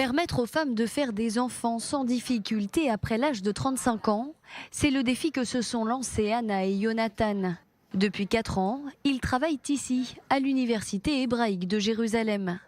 Permettre aux femmes de faire des enfants sans difficulté après l'âge de 35 ans, c'est le défi que se sont lancés Anna et Jonathan. Depuis 4 ans, ils travaillent ici, à l'université hébraïque de Jérusalem.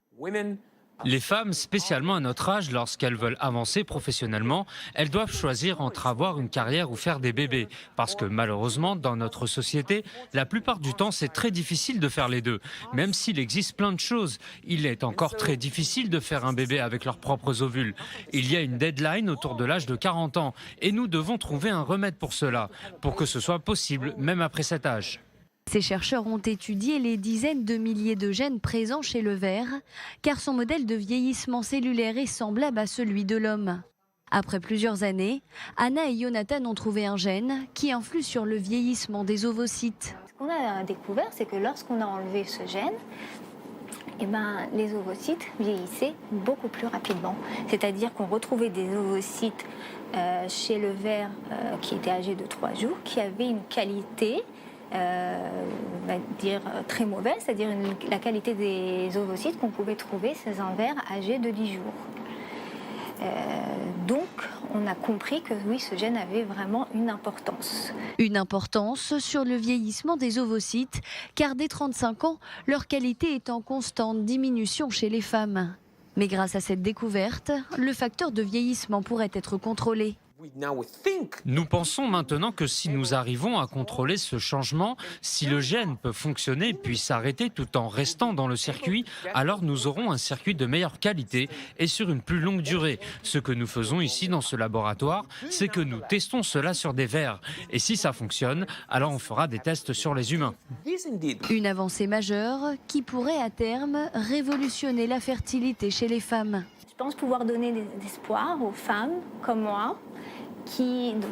Les femmes, spécialement à notre âge, lorsqu'elles veulent avancer professionnellement, elles doivent choisir entre avoir une carrière ou faire des bébés. Parce que malheureusement, dans notre société, la plupart du temps, c'est très difficile de faire les deux. Même s'il existe plein de choses, il est encore très difficile de faire un bébé avec leurs propres ovules. Il y a une deadline autour de l'âge de 40 ans et nous devons trouver un remède pour cela, pour que ce soit possible, même après cet âge. Ces chercheurs ont étudié les dizaines de milliers de gènes présents chez le ver, car son modèle de vieillissement cellulaire est semblable à celui de l'homme. Après plusieurs années, Anna et Jonathan ont trouvé un gène qui influe sur le vieillissement des ovocytes. Ce qu'on a découvert, c'est que lorsqu'on a enlevé ce gène, les ovocytes vieillissaient beaucoup plus rapidement. C'est-à-dire qu'on retrouvait des ovocytes chez le ver qui était âgé de 3 jours, qui avaient une qualité très mauvaise, c'est-à-dire la qualité des ovocytes qu'on pouvait trouver chez un ver âgé de 10 jours. Donc, on a compris que oui, ce gène avait vraiment une importance. Une importance sur le vieillissement des ovocytes, car dès 35 ans, leur qualité est en constante diminution chez les femmes. Mais grâce à cette découverte, le facteur de vieillissement pourrait être contrôlé. Nous pensons maintenant que si nous arrivons à contrôler ce changement, si le gène peut fonctionner puis s'arrêter tout en restant dans le circuit, alors nous aurons un circuit de meilleure qualité et sur une plus longue durée. Ce que nous faisons ici dans ce laboratoire, c'est que nous testons cela sur des vers. Et si ça fonctionne, alors on fera des tests sur les humains. Une avancée majeure qui pourrait à terme révolutionner la fertilité chez les femmes. Je pense pouvoir donner des espoirs aux femmes comme moi,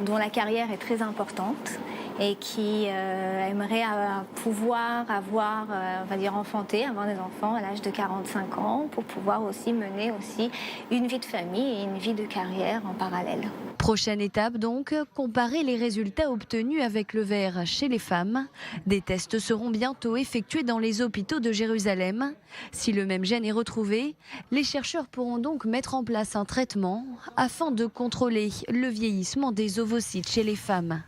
dont la carrière est très importante et qui aimeraient pouvoir avoir, enfanter, avoir des enfants à l'âge de 45 ans pour pouvoir aussi mener une vie de famille et une vie de carrière en parallèle. Prochaine étape donc, comparer les résultats obtenus avec le ver chez les femmes. Des tests seront bientôt effectués dans les hôpitaux de Jérusalem. Si le même gène est retrouvé, les chercheurs pourront donc mettre en place un traitement afin de contrôler le vieillissement des ovocytes chez les femmes.